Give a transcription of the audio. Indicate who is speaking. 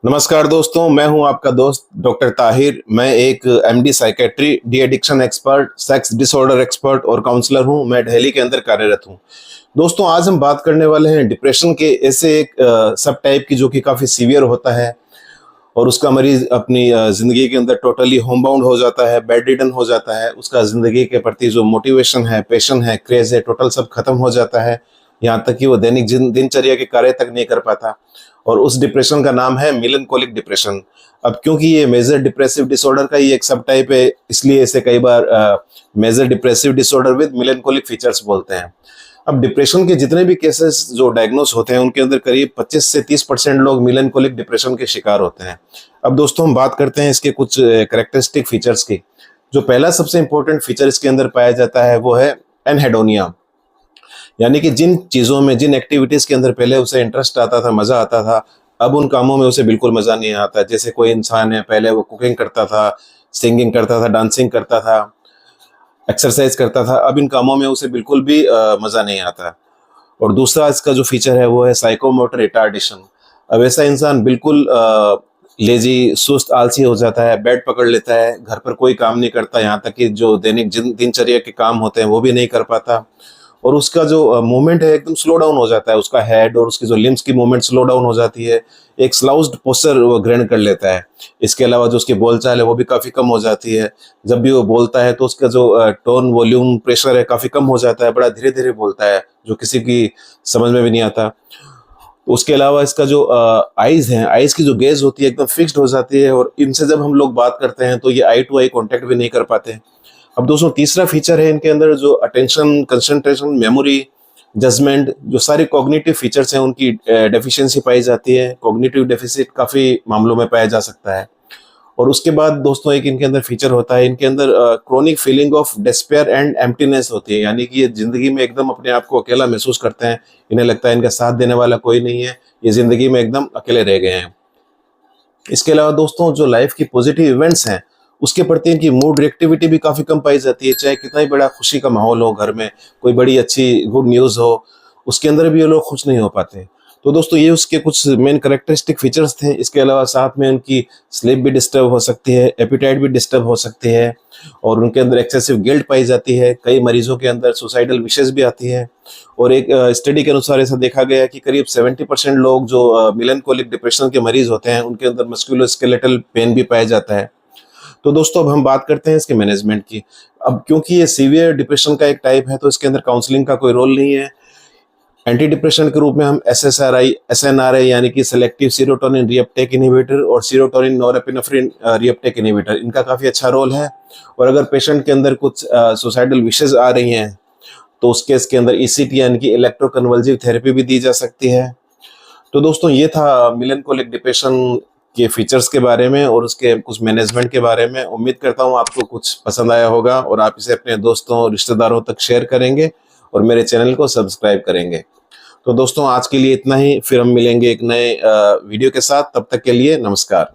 Speaker 1: नमस्कार दोस्तों, मैं हूं आपका दोस्त डॉक्टर ताहिर। मैं एक MD psychiatry, de addiction expert, sex disorder expert और काउंसलर हूं। मैं दिल्ली के अंदर कार्यरत हूं। दोस्तों, आज हम बात करने वाले हैं डिप्रेशन के ऐसे एक सब टाइप की जो कि काफ़ी सीवियर होता है और उसका मरीज अपनी ज़िंदगी के अंदर टोटली होमबाउंड हो जाता है, बेड रिडन हो जाता है। उसका ज़िंदगी के प्रति जो मोटिवेशन है, पैशन है, क्रेज़ है, टोटल सब खत्म हो जाता है। यहाँ तक कि वो दैनिक दिनचर्या के कार्य तक नहीं कर पाता। और उस डिप्रेशन का नाम है मेलनकोलिक डिप्रेशन। अब क्योंकि ये मेजर डिप्रेसिव डिसऑर्डर का ही एक सब टाइप है, इसलिए इसे कई बार major depressive disorder with melancholic features बोलते हैं। अब डिप्रेशन के जितने भी केसेस जो डायग्नोस होते हैं उनके अंदर करीब 25 से 30% लोग मेलनकोलिक डिप्रेशन के शिकार होते हैं। अब दोस्तों, हम बात करते हैं इसके कुछ कैरेक्टरिस्टिक फीचर्स की। जो पहला सबसे इंपॉर्टेंट फीचर इसके अंदर पाया जाता है वो है एनहेडोनिया। यानी कि जिन चीज़ों में, जिन एक्टिविटीज़ के अंदर पहले उसे इंटरेस्ट आता था, मज़ा आता था, अब उन कामों में उसे बिल्कुल मज़ा नहीं आता। जैसे कोई इंसान है, पहले वो कुकिंग करता था, सिंगिंग करता था, डांसिंग करता था, एक्सरसाइज करता था, अब इन कामों में उसे बिल्कुल भी मज़ा नहीं आता। और दूसरा इसका जो फीचर है वो है साइकोमोटर रिटार्डेशन। अब ऐसा इंसान बिल्कुल लेजी, सुस्त, आलसी हो जाता है, बेड पकड़ लेता है, घर पर कोई काम नहीं करता, यहाँ तक कि जो दैनिक दिनचर्या के काम होते हैं वो भी नहीं कर पाता। और उसका जो मूवमेंट है एकदम स्लो डाउन हो जाता है, उसका हेड और उसकी जो लिम्स की मूवमेंट स्लो डाउन हो जाती है। एक स्लाउस्ड पोस्चर वो ग्रहण कर लेता है। इसके अलावा जो उसकी बोलचाल है वो भी काफ़ी कम हो जाती है। जब भी वो बोलता है तो उसका जो टोन, वॉल्यूम, प्रेशर है काफ़ी कम हो जाता है, बड़ा धीरे धीरे बोलता है, जो किसी की समझ में भी नहीं आता। उसके अलावा इसका जो आईज है, आईज की जो गेज होती है एकदम फिक्स्ड हो जाती है, और इनसे जब हम लोग बात करते हैं तो ये आई टू आई कॉन्टेक्ट भी नहीं कर पाते। अब दोस्तों, तीसरा फीचर है इनके अंदर जो अटेंशन, कंसंट्रेशन, मेमोरी, जजमेंट, जो सारे कॉग्निटिव फीचर्स हैं उनकी डेफिशिएंसी पाई जाती है। कॉग्निटिव डेफिसिट काफ़ी मामलों में पाया जा सकता है। और उसके बाद दोस्तों एक इनके अंदर फीचर होता है, इनके अंदर chronic feeling of despair and emptiness होती है। यानी कि ये जिंदगी में एकदम अपने आप को अकेला महसूस करते हैं। इन्हें लगता है इनका साथ देने वाला कोई नहीं है, ये जिंदगी में एकदम अकेले रह गए हैं। इसके अलावा दोस्तों, जो लाइफ की पॉजिटिव इवेंट्स हैं उसके प्रति इनकी मूड रिएक्टिविटी भी काफ़ी कम पाई जाती है। चाहे कितना ही बड़ा खुशी का माहौल हो, घर में कोई बड़ी अच्छी गुड न्यूज़ हो, उसके अंदर भी ये लोग खुश नहीं हो पाते। तो दोस्तों, ये उसके कुछ मेन करेक्टरिस्टिक फीचर्स थे। इसके अलावा साथ में उनकी स्लीप भी डिस्टर्ब हो सकती है, एपिटाइट भी डिस्टर्ब हो सकती है, और उनके अंदर एक्सेसिव गिल्ट पाई जाती है। कई मरीजों के अंदर सुसाइडल विशेस भी आती है। और एक स्टडी के अनुसार ऐसा देखा गया है कि करीब 70% लोग जो मेलनकोलिक डिप्रेशन के मरीज होते हैं उनके अंदर मस्कुलोस्केलेटल पेन भी पाया जाता है। तो दोस्तों, अब हम बात करते हैं इसके मैनेजमेंट की। अब क्योंकि ये सीवियर डिप्रेशन का एक टाइप है तो इसके अंदर काउंसलिंग का कोई रोल नहीं है। एंटी डिप्रेशन के रूप में हम एसएसआरआई, एसएनआरआई यानी कि सेलेक्टिव सीरोटोनिन रीअपटेक इनहिबिटर और सीरोटोनिन नॉरएपिनेफ्रिन रीअपटेक इनहिबिटर, इनका काफ़ी अच्छा रोल है। और अगर पेशेंट के अंदर कुछ सुसाइडल विशेज आ रही हैं तो उस केस के अंदर ईसीटी यानी कि इलेक्ट्रोकन्वल्सिव थेरेपी भी दी जा सकती है। तो दोस्तों, ये था मेलनकोलिक डिप्रेशन के फीचर्स के बारे में और उसके कुछ मैनेजमेंट के बारे में। उम्मीद करता हूँ आपको कुछ पसंद आया होगा और आप इसे अपने दोस्तों, रिश्तेदारों तक शेयर करेंगे और मेरे चैनल को सब्सक्राइब करेंगे। तो दोस्तों, आज के लिए इतना ही। फिर हम मिलेंगे एक नए वीडियो के साथ। तब तक के लिए नमस्कार।